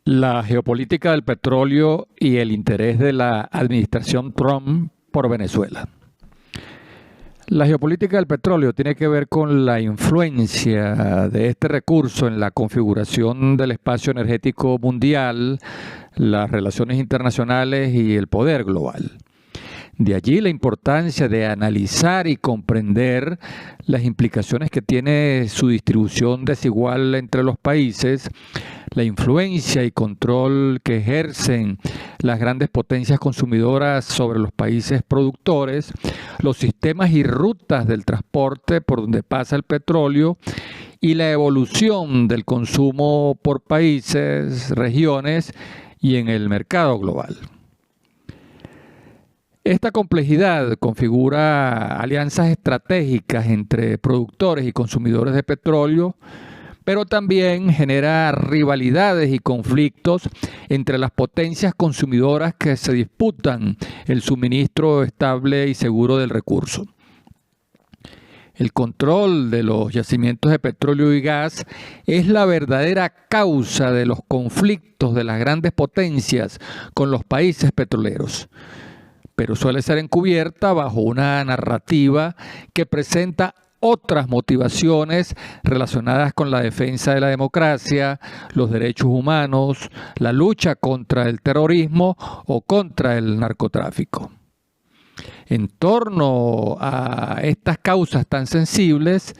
La geopolítica del petróleo y el interés de la administración Trump por Venezuela. La geopolítica del petróleo tiene que ver con la influencia de este recurso en la configuración del espacio energético mundial, las relaciones internacionales y el poder global. De allí la importancia de analizar y comprender las implicaciones que tiene su distribución desigual entre los países, la influencia y control que ejercen las grandes potencias consumidoras sobre los países productores, los sistemas y rutas del transporte por donde pasa el petróleo y la evolución del consumo por países, regiones y en el mercado global. Esta complejidad configura alianzas estratégicas entre productores y consumidores de petróleo, pero también genera rivalidades y conflictos entre las potencias consumidoras que se disputan el suministro estable y seguro del recurso. El control de los yacimientos de petróleo y gas es la verdadera causa de los conflictos de las grandes potencias con los países petroleros, pero suele ser encubierta bajo una narrativa que presenta otras motivaciones relacionadas con la defensa de la democracia, los derechos humanos, la lucha contra el terrorismo o contra el narcotráfico. En torno a estas causas tan sensibles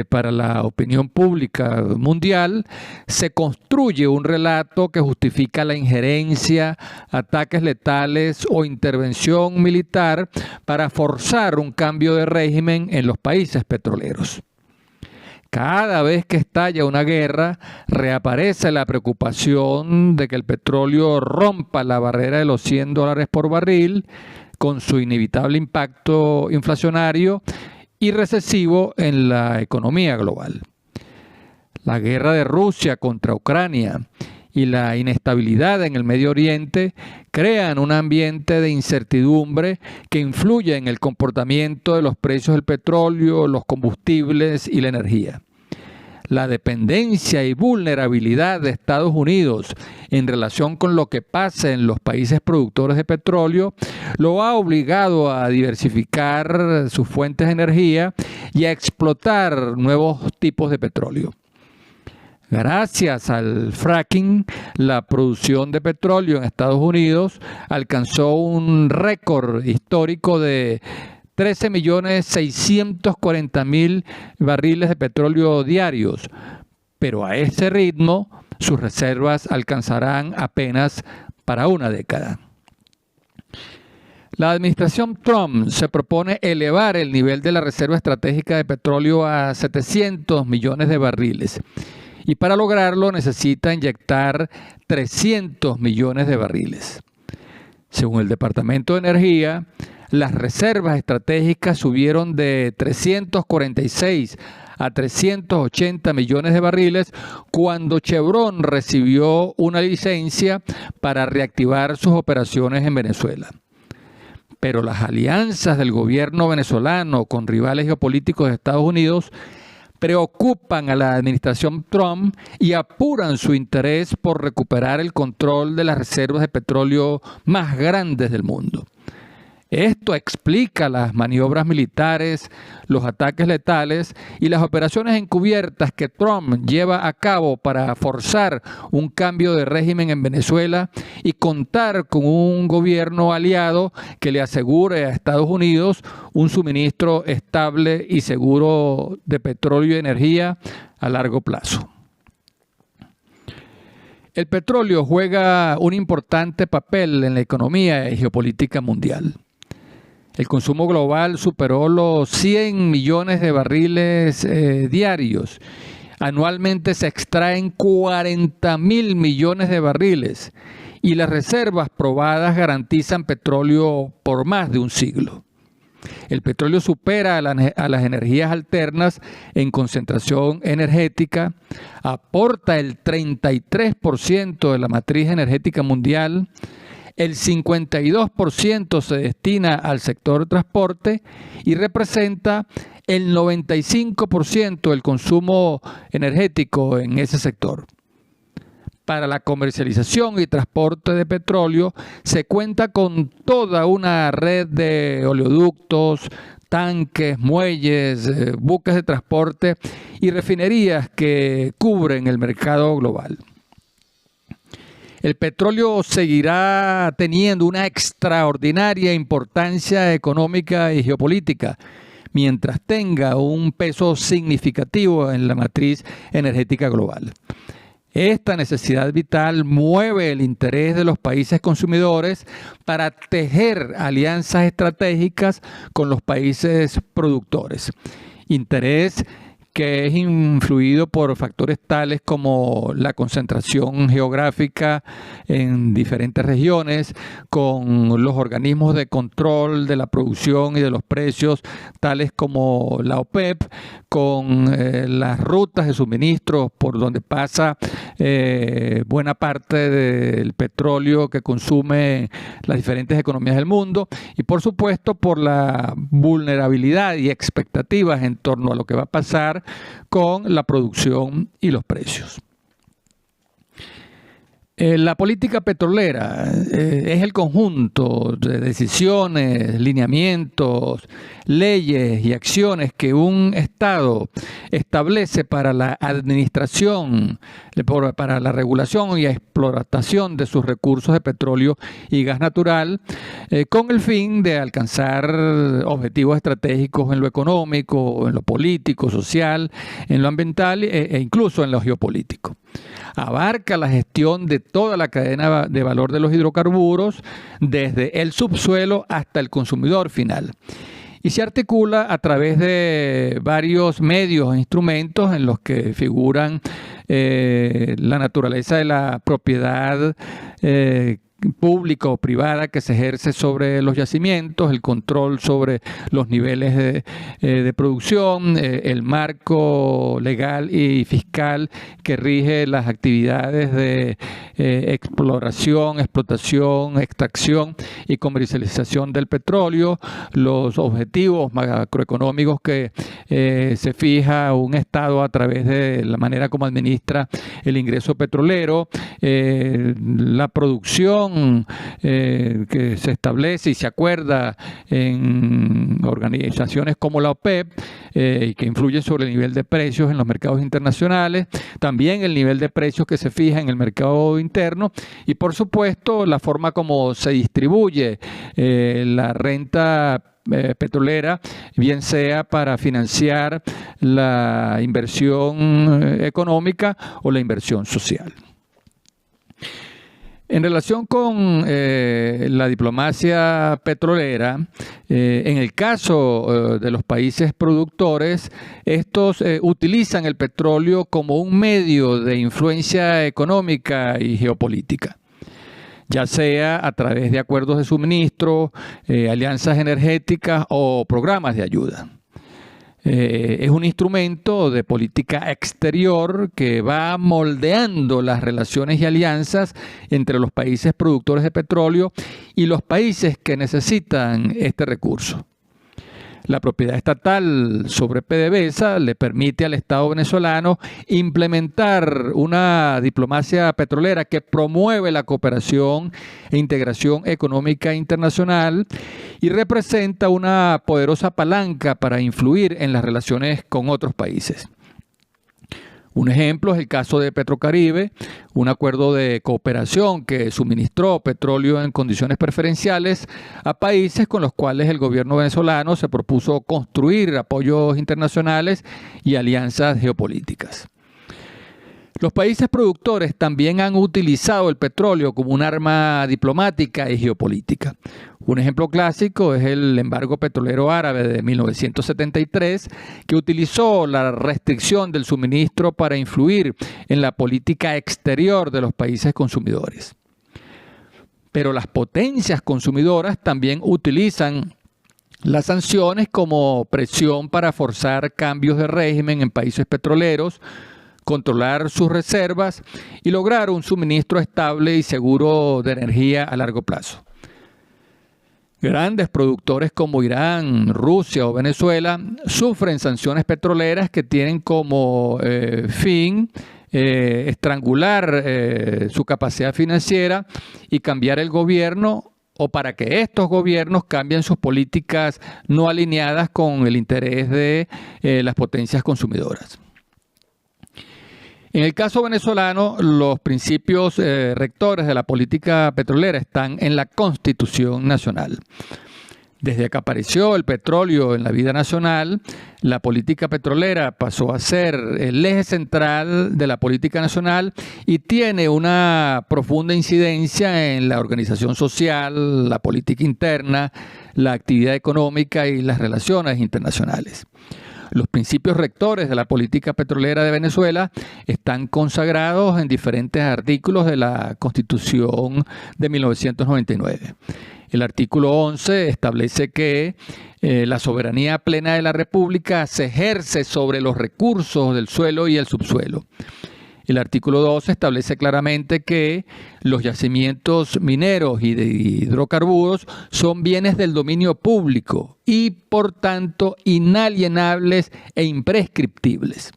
para la opinión pública mundial, se construye un relato que justifica la injerencia, ataques letales o intervención militar para forzar un cambio de régimen en los países petroleros. Cada vez que estalla una guerra, reaparece la preocupación de que el petróleo rompa la barrera de los $100 por barril, con su inevitable impacto inflacionario y recesivo en la economía global. La guerra de Rusia contra Ucrania y la inestabilidad en el Medio Oriente crean un ambiente de incertidumbre que influye en el comportamiento de los precios del petróleo, los combustibles y la energía. La dependencia y vulnerabilidad de Estados Unidos en relación con lo que pasa en los países productores de petróleo lo ha obligado a diversificar sus fuentes de energía y a explotar nuevos tipos de petróleo. Gracias al fracking, la producción de petróleo en Estados Unidos alcanzó un récord histórico de 13.640.000 barriles de petróleo diarios, pero a ese ritmo sus reservas alcanzarán apenas para una década. La administración Trump se propone elevar el nivel de la reserva estratégica de petróleo a 700 millones de barriles y para lograrlo necesita inyectar 300 millones de barriles. Según el Departamento de Energía, las reservas estratégicas subieron de 346 a 380 millones de barriles cuando Chevron recibió una licencia para reactivar sus operaciones en Venezuela. Pero las alianzas del gobierno venezolano con rivales geopolíticos de Estados Unidos preocupan a la administración Trump y apuran su interés por recuperar el control de las reservas de petróleo más grandes del mundo. Esto explica las maniobras militares, los ataques letales y las operaciones encubiertas que Trump lleva a cabo para forzar un cambio de régimen en Venezuela y contar con un gobierno aliado que le asegure a Estados Unidos un suministro estable y seguro de petróleo y energía a largo plazo. El petróleo juega un importante papel en la economía y geopolítica mundial. El consumo global superó los 100 millones de barriles diarios. Anualmente se extraen 40.000 millones de barriles y las reservas probadas garantizan petróleo por más de un siglo. El petróleo supera a las energías alternas en concentración energética, aporta el 33% de la matriz energética mundial, el 52% se destina al sector transporte y representa el 95% del consumo energético en ese sector. para la comercialización y transporte de petróleo, se cuenta con toda una red de oleoductos, tanques, muelles, buques de transporte y refinerías que cubren el mercado global. El petróleo seguirá teniendo una extraordinaria importancia económica y geopolítica, mientras tenga un peso significativo en la matriz energética global. Esta necesidad vital mueve el interés de los países consumidores para tejer alianzas estratégicas con los países productores. Interés que es influido por factores tales como la concentración geográfica en diferentes regiones, con los organismos de control de la producción y de los precios, tales como la OPEP, con las rutas de suministros por donde pasa buena parte del petróleo que consume las diferentes economías del mundo, y por supuesto por la vulnerabilidad y expectativas en torno a lo que va a pasar con la producción y los precios. La política petrolera es el conjunto de decisiones, lineamientos, leyes y acciones que un Estado establece para la administración, para la regulación y explotación de sus recursos de petróleo y gas natural, con el fin de alcanzar objetivos estratégicos en lo económico, en lo político, social, en lo ambiental e incluso en lo geopolítico. Abarca la gestión de toda la cadena de valor de los hidrocarburos, desde el subsuelo hasta el consumidor final. Y se articula a través de varios medios e instrumentos en los que figuran la naturaleza de la propiedad pública o privada que se ejerce sobre los yacimientos, el control sobre los niveles de producción, el marco legal y fiscal que rige las actividades de exploración, explotación, extracción y comercialización del petróleo, los objetivos macroeconómicos que se fija un Estado a través de la manera como administra el ingreso petrolero, la producción que se establece y se acuerda en organizaciones como la OPEP y que influyen sobre el nivel de precios en los mercados internacionales, también el nivel de precios que se fija en el mercado interno y por supuesto la forma como se distribuye la renta petrolera, bien sea para financiar la inversión económica o la inversión social. En relación con la diplomacia petrolera, en el caso de los países productores, estos utilizan el petróleo como un medio de influencia económica y geopolítica, ya sea a través de acuerdos de suministro, alianzas energéticas o programas de ayuda. Es un instrumento de política exterior que va moldeando las relaciones y alianzas entre los países productores de petróleo y los países que necesitan este recurso. La propiedad estatal sobre PDVSA le permite al Estado venezolano implementar una diplomacia petrolera que promueve la cooperación e integración económica internacional y representa una poderosa palanca para influir en las relaciones con otros países. Un ejemplo es el caso de Petrocaribe, un acuerdo de cooperación que suministró petróleo en condiciones preferenciales a países con los cuales el gobierno venezolano se propuso construir apoyos internacionales y alianzas geopolíticas. Los países productores también han utilizado el petróleo como un arma diplomática y geopolítica. Un ejemplo clásico es el embargo petrolero árabe de 1973, que utilizó la restricción del suministro para influir en la política exterior de los países consumidores. Pero las potencias consumidoras también utilizan las sanciones como presión para forzar cambios de régimen en países petroleros, controlar sus reservas y lograr un suministro estable y seguro de energía a largo plazo. Grandes productores como Irán, Rusia o Venezuela sufren sanciones petroleras que tienen como fin estrangular su capacidad financiera y cambiar el gobierno, o para que estos gobiernos cambien sus políticas no alineadas con el interés de las potencias consumidoras. En el caso venezolano, los principios rectores de la política petrolera están en la Constitución Nacional. Desde que apareció el petróleo en la vida nacional, la política petrolera pasó a ser el eje central de la política nacional y tiene una profunda incidencia en la organización social, la política interna, la actividad económica y las relaciones internacionales. Los principios rectores de la política petrolera de Venezuela están consagrados en diferentes artículos de la Constitución de 1999. El artículo 11 establece que la soberanía plena de la República se ejerce sobre los recursos del suelo y el subsuelo. El artículo 12 establece claramente que los yacimientos mineros y de hidrocarburos son bienes del dominio público y, por tanto, inalienables e imprescriptibles.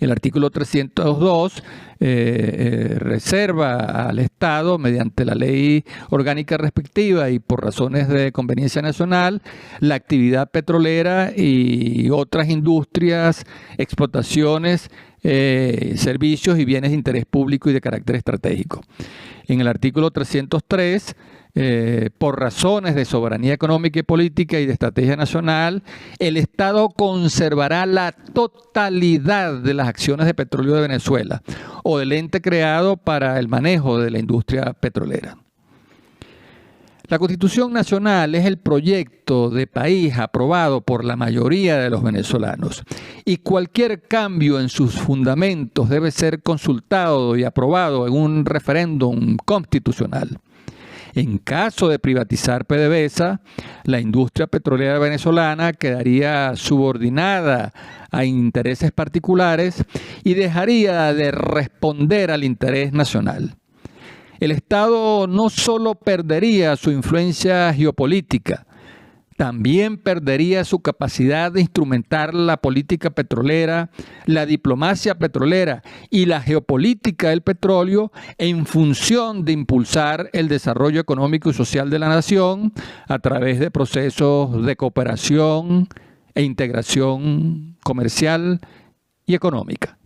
El artículo 302 reserva al Estado, mediante la ley orgánica respectiva y por razones de conveniencia nacional, la actividad petrolera y otras industrias, explotaciones, servicios y bienes de interés público y de carácter estratégico. En el artículo 303, por razones de soberanía económica y política y de estrategia nacional, el Estado conservará la totalidad de las acciones de petróleo de Venezuela o del ente creado para el manejo de la industria petrolera. La Constitución Nacional es el proyecto de país aprobado por la mayoría de los venezolanos y cualquier cambio en sus fundamentos debe ser consultado y aprobado en un referéndum constitucional. En caso de privatizar PDVSA, la industria petrolera venezolana quedaría subordinada a intereses particulares y dejaría de responder al interés nacional. El Estado no solo perdería su influencia geopolítica, también perdería su capacidad de instrumentar la política petrolera, la diplomacia petrolera y la geopolítica del petróleo en función de impulsar el desarrollo económico y social de la nación a través de procesos de cooperación e integración comercial y económica.